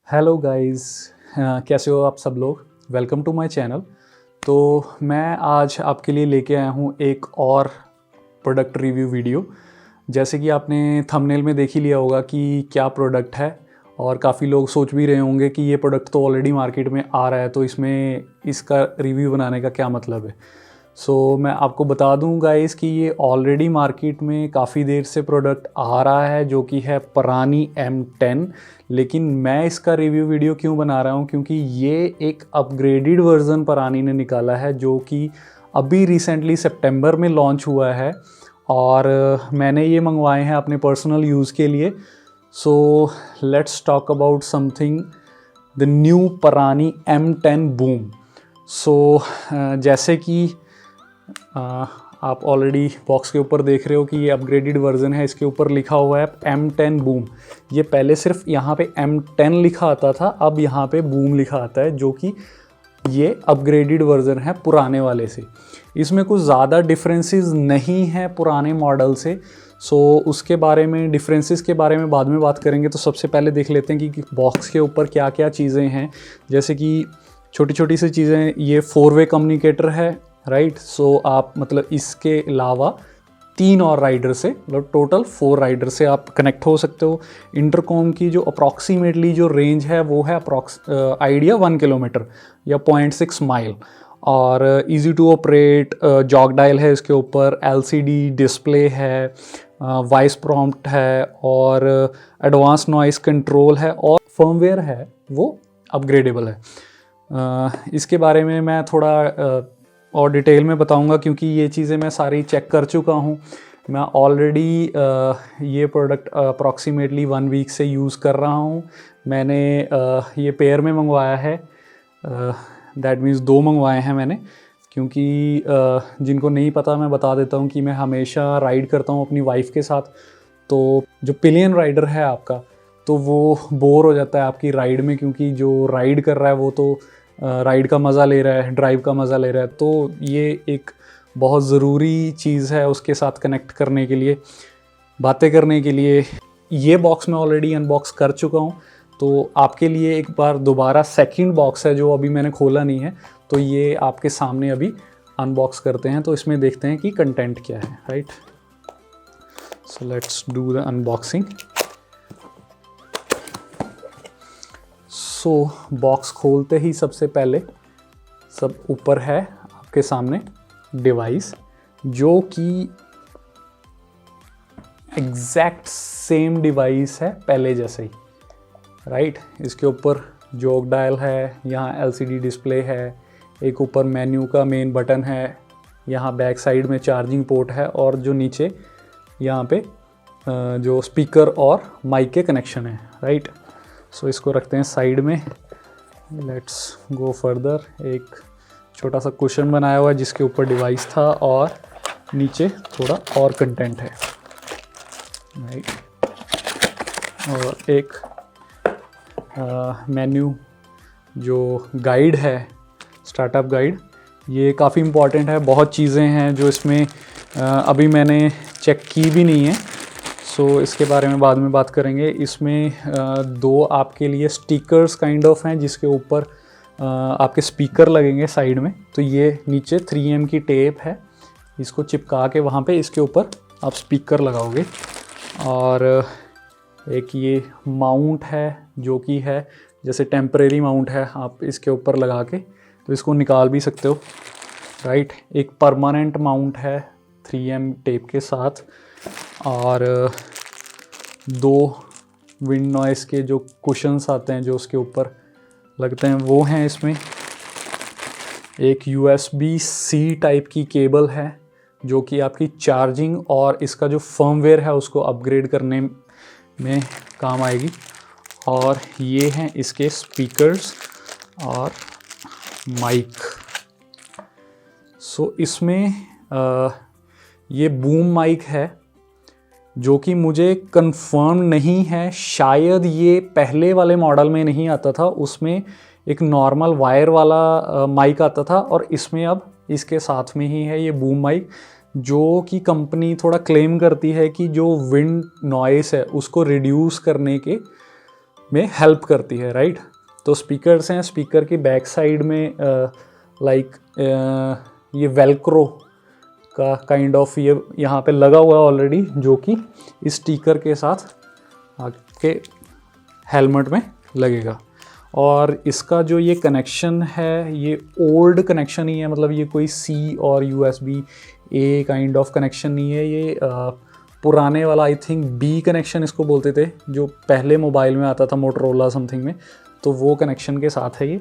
Hello guys, कैसे हो आप सब लोग। Welcome to my channel. तो मैं आज आपके लिए लेके आया हूँ एक और प्रोडक्ट रिव्यू वीडियो। जैसे कि आपने थंबनेल में देख ही लिया होगा कि क्या प्रोडक्ट है, और काफ़ी लोग सोच भी रहे होंगे कि ये प्रोडक्ट तो ऑलरेडी मार्केट में आ रहा है, तो इसमें इसका रिव्यू बनाने का क्या मतलब है। मैं आपको बता दूं गाइस कि ये ऑलरेडी मार्केट में काफ़ी देर से प्रोडक्ट आ रहा है, जो कि है परानी M10। लेकिन मैं इसका रिव्यू वीडियो क्यों बना रहा हूँ, क्योंकि ये एक अपग्रेडेड वर्ज़न परानी ने निकाला है, जो कि अभी रिसेंटली सितंबर में लॉन्च हुआ है। और मैंने ये मंगवाए हैं अपने पर्सनल यूज़ के लिए। Let's talk about something, the new परानी M10 बूम। जैसे कि आप ऑलरेडी बॉक्स के ऊपर देख रहे हो कि ये अपग्रेडेड वर्जन है। इसके ऊपर लिखा हुआ है M10 बूम। ये पहले सिर्फ यहाँ पे M10 लिखा आता था, अब यहाँ पे बूम लिखा आता है, जो कि ये अपग्रेडेड वर्जन है पुराने वाले से। इसमें कुछ ज़्यादा डिफरेंसेस नहीं है पुराने मॉडल से। उसके बारे में, डिफरेंसेस के बारे में बाद में बात करेंगे। तो सबसे पहले देख लेते हैं कि बॉक्स के ऊपर क्या क्या चीज़ें हैं। जैसे कि छोटी छोटी सी चीज़ें, ये 4-वे कम्युनिकेटर है, राइट। आप मतलब इसके अलावा 3 और राइडर से, मतलब टोटल 4 राइडर से आप कनेक्ट हो सकते हो। इंटरकॉम की जो अप्रॉक्सीमेटली जो रेंज है वो है आइडिया 1 किलोमीटर या 0.6 माइल। और easy to operate jog dial है इसके ऊपर, LCD डिस्प्ले है, वॉइस प्रॉम्प्ट है, और एडवांस नॉइस कंट्रोल है, और फर्मवेयर है वो अपग्रेडेबल है। इसके बारे में मैं थोड़ा और डिटेल में बताऊंगा, क्योंकि ये चीज़ें मैं सारी चेक कर चुका हूँ। मैं ऑलरेडी ये प्रोडक्ट अप्रॉक्सीमेटली 1 वीक से यूज़ कर रहा हूँ। मैंने ये पेयर में मंगवाया है, दैट मीन्स 2 मंगवाए हैं मैंने। क्योंकि जिनको नहीं पता मैं बता देता हूँ कि मैं हमेशा राइड करता हूँ अपनी वाइफ के साथ। तो जो पिलियन राइडर है आपका, तो वो बोर हो जाता है आपकी राइड में, क्योंकि जो राइड कर रहा है वो तो राइड का मज़ा ले रहा है, ड्राइव का मज़ा ले रहा है। तो ये एक बहुत ज़रूरी चीज़ है उसके साथ कनेक्ट करने के लिए, बातें करने के लिए। ये बॉक्स मैं ऑलरेडी अनबॉक्स कर चुका हूँ, तो आपके लिए एक बार दोबारा सेकंड बॉक्स है जो अभी मैंने खोला नहीं है, तो ये आपके सामने अभी अनबॉक्स करते हैं। तो इसमें देखते हैं कि कंटेंट क्या है, right. Let's do the unboxing. Box खोलते ही सबसे पहले सब ऊपर है आपके सामने डिवाइस, जो कि एग्जैक्ट सेम डिवाइस है पहले जैसे ही, राइट। इसके ऊपर जॉक डायल है, यहाँ LCD डिस्प्ले है, एक ऊपर मेन्यू का मेन बटन है, यहाँ बैक साइड में चार्जिंग पोर्ट है, और जो नीचे यहाँ पे जो स्पीकर और माइक के कनेक्शन है, राइट। इसको रखते हैं साइड में। Let's go further. एक छोटा सा कुशन बनाया हुआ है जिसके ऊपर डिवाइस था, और नीचे थोड़ा और कंटेंट है, राइट। और एक मेन्यू जो गाइड है, स्टार्टअप गाइड, ये काफ़ी इम्पॉर्टेंट है। बहुत चीज़ें हैं जो इसमें अभी मैंने चेक की भी नहीं है, इसके बारे में बाद में बात करेंगे। इसमें 2 आपके लिए स्टिकर्स काइंड ऑफ हैं, जिसके ऊपर आपके स्पीकर लगेंगे साइड में। तो ये नीचे 3M की टेप है, इसको चिपका के वहाँ पे इसके ऊपर आप स्पीकर लगाओगे। और एक ये माउंट है, जो कि है जैसे टेम्परेरी माउंट है, आप इसके ऊपर लगा के तो इसको निकाल भी सकते हो, राइट। एक परमानेंट माउंट है 3M टेप के साथ, और 2 विंड नॉइस के जो कुशन्स आते हैं जो उसके ऊपर लगते हैं वो हैं इसमें। एक USB-C टाइप की केबल है, जो कि आपकी चार्जिंग और इसका जो फर्मवेयर है उसको अपग्रेड करने में काम आएगी। और ये हैं इसके स्पीकर्स और माइक। इसमें ये बूम माइक है, जो कि मुझे कंफर्म नहीं है, शायद ये पहले वाले मॉडल में नहीं आता था, उसमें एक नॉर्मल वायर वाला माइक आता था, और इसमें अब इसके साथ में ही है ये बूम माइक, जो कि कंपनी थोड़ा क्लेम करती है कि जो विंड नॉइस है उसको रिड्यूस करने के में हेल्प करती है, राइट। तो स्पीकर्स हैं, स्पीकर की बैक साइड में लाइक ये वेलक्रो का काइंड ऑफ ये यहाँ पे लगा हुआ है ऑलरेडी, जो कि इस स्टिकर के साथ आपके हेलमेट में लगेगा। और इसका जो ये कनेक्शन है ये ओल्ड कनेक्शन ही है, मतलब ये कोई C और USB A kind of connection नहीं है, ये पुराने वाला आई थिंक B कनेक्शन इसको बोलते थे, जो पहले मोबाइल में आता था मोटरोला समथिंग में, तो वो कनेक्शन के साथ है ये।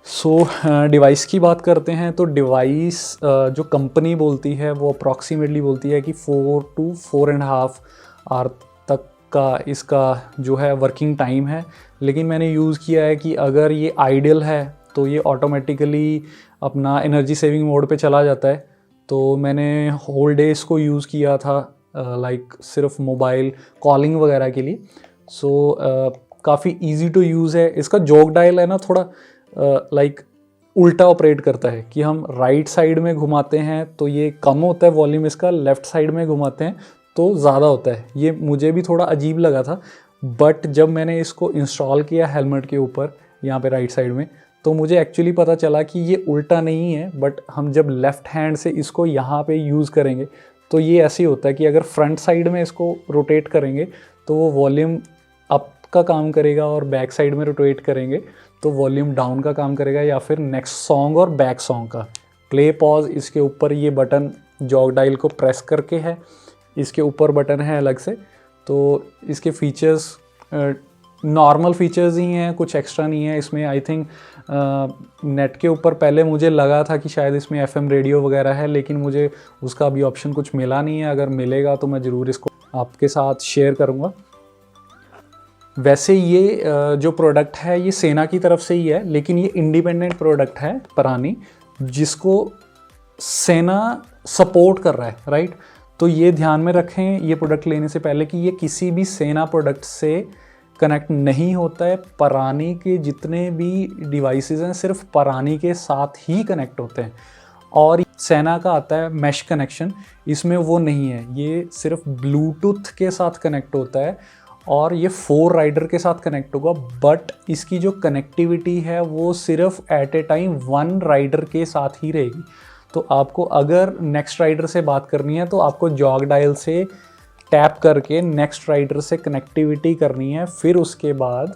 सो डिवाइस की बात करते हैं तो डिवाइस जो कंपनी बोलती है वो अप्रॉक्सीमेटली बोलती है कि 4 to 4.5 आवर तक का इसका जो है वर्किंग टाइम है। लेकिन मैंने यूज़ किया है कि अगर ये आइडियल है तो ये ऑटोमेटिकली अपना एनर्जी सेविंग मोड पे चला जाता है। तो मैंने होल डे इसको यूज़ किया था लाइक सिर्फ मोबाइल कॉलिंग वगैरह के लिए। सो काफ़ी इजी टू यूज़ है। इसका जॉक डायल है ना थोड़ा लाइक उल्टा ऑपरेट करता है कि हम राइट साइड में घुमाते हैं तो ये कम होता है वॉल्यूम इसका, लेफ़्ट साइड में घुमाते हैं तो ज़्यादा होता है। ये मुझे भी थोड़ा अजीब लगा था, बट जब मैंने इसको इंस्टॉल किया हेलमेट के ऊपर यहाँ पे राइट साइड में, तो मुझे एक्चुअली पता चला कि ये उल्टा नहीं है, बट हम जब लेफ़्ट हैंड से इसको यहाँ पे यूज़ करेंगे तो ये ऐसे ही होता है कि अगर फ्रंट साइड में इसको रोटेट करेंगे तो वो वॉल्यूम अप का काम करेगा और बैक साइड में रोटेट करेंगे तो वॉल्यूम डाउन का काम करेगा, या फिर नेक्स्ट सॉन्ग और बैक सॉन्ग का। प्ले पॉज इसके ऊपर ये बटन जॉक डायल को प्रेस करके है, इसके ऊपर बटन है अलग से। तो इसके फीचर्स नॉर्मल फीचर्स ही हैं, कुछ एक्स्ट्रा नहीं है इसमें। आई थिंक नेट के ऊपर पहले मुझे लगा था कि शायद इसमें FM रेडियो वगैरह है, लेकिन मुझे उसका अभी ऑप्शन कुछ मिला नहीं है। अगर मिलेगा तो मैं ज़रूर इसको आपके साथ शेयर करूँगा। वैसे ये जो प्रोडक्ट है ये सेना की तरफ से ही है, लेकिन ये इंडिपेंडेंट प्रोडक्ट है परानी, जिसको सेना सपोर्ट कर रहा है, राइट। तो ये ध्यान में रखें ये प्रोडक्ट लेने से पहले कि ये किसी भी सेना प्रोडक्ट से कनेक्ट नहीं होता है। परानी के जितने भी डिवाइसेस हैं सिर्फ परानी के साथ ही कनेक्ट होते हैं। और सेना का आता है मैश कनेक्शन, इसमें वो नहीं है, ये सिर्फ ब्लूटूथ के साथ कनेक्ट होता है और ये 4 राइडर के साथ कनेक्ट होगा। बट इसकी जो कनेक्टिविटी है वो सिर्फ एट ए टाइम 1 राइडर के साथ ही रहेगी। तो आपको अगर नेक्स्ट राइडर से बात करनी है तो आपको जॉक डायल से टैप करके नेक्स्ट राइडर से कनेक्टिविटी करनी है, फिर उसके बाद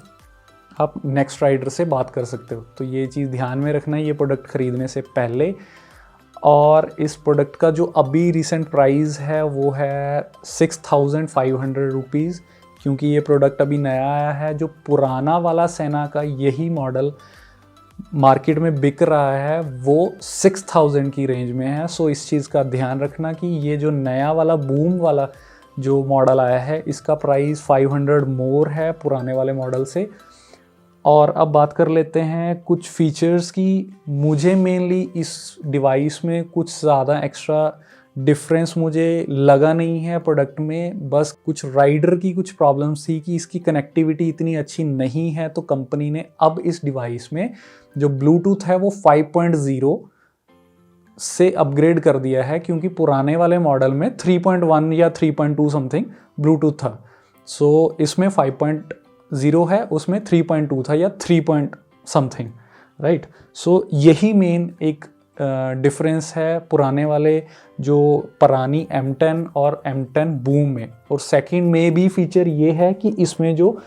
आप नेक्स्ट राइडर से बात कर सकते हो। तो ये चीज़ ध्यान में रखना है ये प्रोडक्ट ख़रीदने से पहले। और इस प्रोडक्ट का जो अभी रिसेंट प्राइस है वो है 6500 रुपीज़, क्योंकि ये प्रोडक्ट अभी नया आया है। जो पुराना वाला सेना का यही मॉडल मार्केट में बिक रहा है वो 6000 की रेंज में है। सो इस चीज़ का ध्यान रखना कि ये जो नया वाला बूम वाला जो मॉडल आया है इसका प्राइस 500 मोर है पुराने वाले मॉडल से। और अब बात कर लेते हैं कुछ फीचर्स की। मुझे मेनली इस डिवाइस में कुछ ज़्यादा एक्स्ट्रा डिफरेंस मुझे लगा नहीं है प्रोडक्ट में। बस कुछ राइडर की कुछ प्रॉब्लम्स थी कि इसकी कनेक्टिविटी इतनी अच्छी नहीं है, तो कंपनी ने अब इस डिवाइस में जो ब्लूटूथ है वो 5.0 से अपग्रेड कर दिया है, क्योंकि पुराने वाले मॉडल में 3.1 या 3.2 समथिंग ब्लूटूथ था। सो इसमें 5.0 है, उसमें 3.2 था या 3 पॉइंट समथिंग, राइट। सो यही मेन एक डिफरेंस है पुराने वाले जो परानी M10 और M10 बूम में। और सेकंड में भी फीचर ये है कि इसमें जो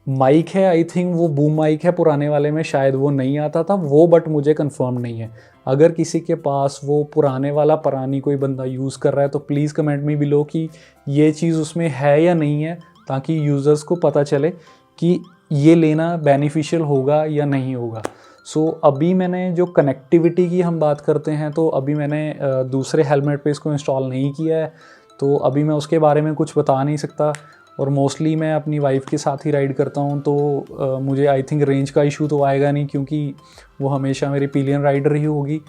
माइक है आई थिंक वो बूम माइक है, पुराने वाले में शायद वो नहीं आता था वो, बट मुझे कंफर्म नहीं है। अगर किसी के पास वो पुराने वाला परानी कोई बंदा यूज़ कर रहा है तो प्लीज़ कमेंट में बिलो कि ये चीज़ उसमें है या नहीं है, ताकि यूज़र्स को पता चले कि ये लेना बेनिफिशियल होगा या नहीं होगा। सो अभी मैंने जो कनेक्टिविटी की हम बात करते हैं, तो अभी मैंने दूसरे हेलमेट पे इसको इंस्टॉल नहीं किया है, तो अभी मैं उसके बारे में कुछ बता नहीं सकता। और मोस्टली मैं अपनी वाइफ के साथ ही राइड करता हूँ, तो मुझे आई थिंक रेंज का इशू तो आएगा नहीं, क्योंकि वो हमेशा मेरी पिलियन राइडर ही होगी।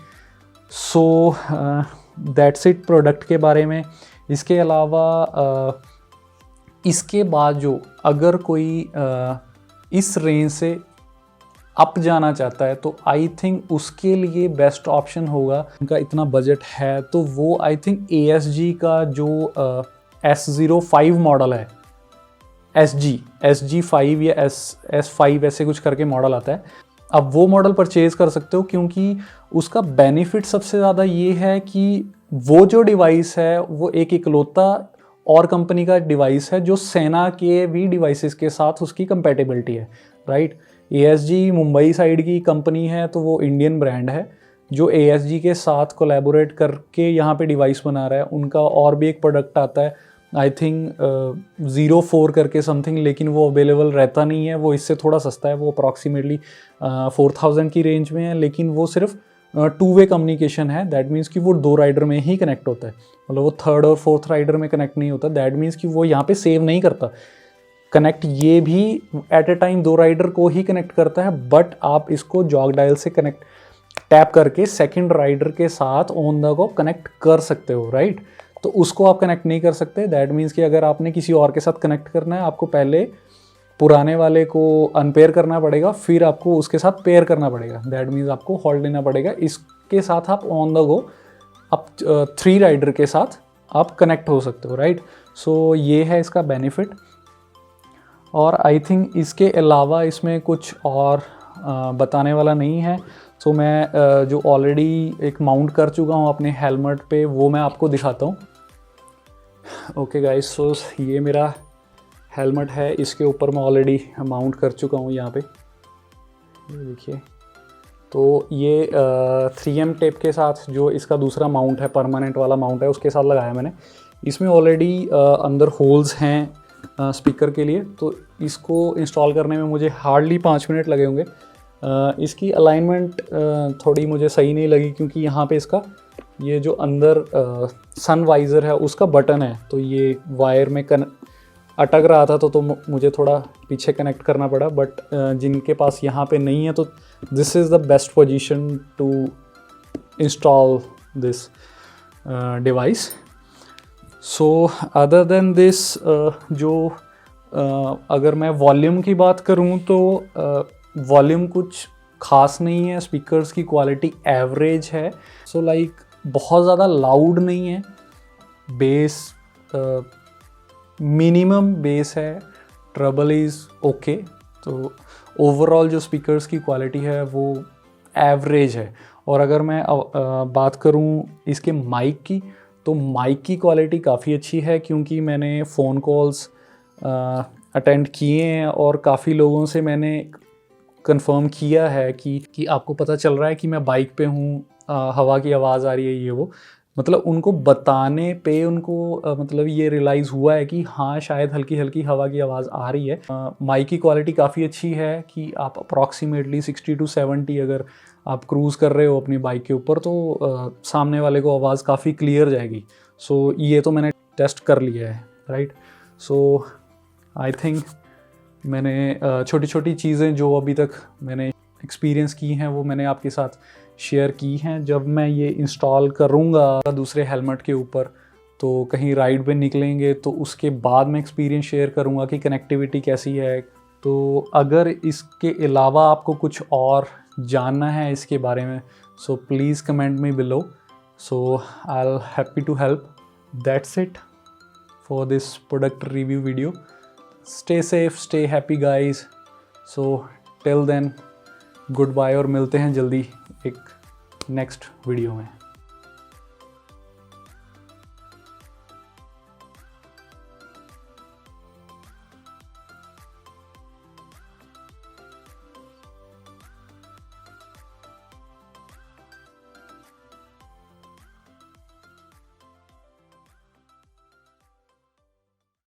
सो दैट्स इट प्रोडक्ट के बारे में। इसके अलावा इसके बाद जो अगर कोई इस रेंज से अप जाना चाहता है तो आई थिंक उसके लिए बेस्ट ऑप्शन होगा, उनका इतना बजट है तो वो आई थिंक ASG का जो S05 मॉडल है, SG5 या S5 ऐसे कुछ करके मॉडल आता है। अब वो मॉडल परचेज़ कर सकते हो क्योंकि उसका बेनिफिट सबसे ज़्यादा ये है कि वो जो डिवाइस है वो एक इकलौता और कंपनी का डिवाइस है जो सेना के भी डिवाइसेस के साथ उसकी कंपैटिबिलिटी है, राइट। ASG मुंबई साइड की कंपनी है, तो वो इंडियन ब्रांड है जो ASG के साथ कोलैबोरेट करके यहाँ पे डिवाइस बना रहा है। उनका और भी एक प्रोडक्ट आता है, आई थिंक 04 करके समथिंग, लेकिन वो अवेलेबल रहता नहीं है, वो इससे थोड़ा सस्ता है, वो अप्रॉक्सीमेटली 4000 की रेंज में है, लेकिन वो सिर्फ 2-वे कम्युनिकेशन है। दैट मीन्स कि वो 2 राइडर में ही कनेक्ट होता है, मतलब वो 3rd और 4th राइडर में कनेक्ट नहीं होता। दैट मीन्स कि वो यहाँ पे सेव नहीं करता कनेक्ट, ये भी एट ए टाइम 2 राइडर को ही कनेक्ट करता है, बट आप इसको जॉग डायल से कनेक्ट टैप करके सेकंड राइडर के साथ ऑन द गो कनेक्ट कर सकते हो, राइट। तो उसको आप कनेक्ट नहीं कर सकते। दैट मीन्स कि अगर आपने किसी और के साथ कनेक्ट करना है, आपको पहले पुराने वाले को अनपेयर करना पड़ेगा, फिर आपको उसके साथ पेयर करना पड़ेगा। दैट मीन्स आपको होल्ड लेना पड़ेगा। इसके साथ आप ऑन द गो आप 3 राइडर के साथ आप कनेक्ट हो सकते हो, राइट। सो ये है इसका बेनिफिट। और आई थिंक इसके अलावा इसमें कुछ और बताने वाला नहीं है। सो मैं जो ऑलरेडी एक माउंट कर चुका हूँ अपने हेलमेट पे, वो मैं आपको दिखाता हूँ। ओके गाइस, सो ये मेरा हेलमेट है, इसके ऊपर मैं ऑलरेडी माउंट कर चुका हूँ यहाँ पे, ये देखिए। तो ये 3M टेप के साथ जो इसका दूसरा माउंट है, परमानेंट वाला माउंट है, उसके साथ लगाया मैंने। इसमें ऑलरेडी अंदर होल्स हैं स्पीकर के लिए, तो इसको इंस्टॉल करने में मुझे हार्डली 5 मिनट लगे होंगे। इसकी अलाइनमेंट थोड़ी मुझे सही नहीं लगी, क्योंकि यहाँ पे इसका ये जो अंदर सन वाइज़र है उसका बटन है, तो ये वायर में अटक रहा था, तो मुझे थोड़ा पीछे कनेक्ट करना पड़ा। बट जिनके पास यहाँ पे नहीं है, तो this is the best position to install this device. So other than this, जो अगर मैं वॉल्यूम की बात करूँ तो वॉल्यूम कुछ ख़ास नहीं है, स्पीकर्स की क्वालिटी एवरेज है। सो लाइक बहुत ज़्यादा लाउड नहीं है, बेस मिनिमम बेस है, ट्रबल इज़ ओके। तो ओवरऑल जो स्पीकर्स की क्वालिटी है वो एवरेज है। और अगर मैं बात करूं इसके माइक की, तो माइक की क्वालिटी काफ़ी अच्छी है, क्योंकि मैंने फ़ोन कॉल्स अटेंड किए हैं और काफ़ी लोगों से मैंने कंफर्म किया है कि आपको पता चल रहा है कि मैं बाइक पे हूँ, हवा की आवाज़ आ रही है, ये वो। मतलब उनको बताने पे उनको मतलब ये रियलाइज़ हुआ है कि हाँ, शायद हल्की हल्की हवा की आवाज़ आ रही है। माइक की क्वालिटी काफ़ी अच्छी है कि आप अप्रॉक्सीमेटली 60 to 70 अगर आप क्रूज़ कर रहे हो अपनी बाइक के ऊपर, तो सामने वाले को आवाज़ काफ़ी क्लियर जाएगी। सो ये तो मैंने टेस्ट कर लिया है, राइट। सो आई थिंक मैंने छोटी छोटी चीज़ें जो अभी तक मैंने एक्सपीरियंस की हैं वो मैंने आपके साथ शेयर की हैं। जब मैं ये इंस्टॉल करूँगा दूसरे हेलमेट के ऊपर, तो कहीं राइड पे निकलेंगे, तो उसके बाद मैं एक्सपीरियंस शेयर करूँगा कि कनेक्टिविटी कैसी है। तो अगर इसके अलावा आपको कुछ और जानना है इसके बारे में, so please comment me below. So I'll happy to help. That's it for this product review video. Stay safe, stay happy guys. So till then goodbye, और मिलते हैं जल्दी एक नेक्स्ट वीडियो में।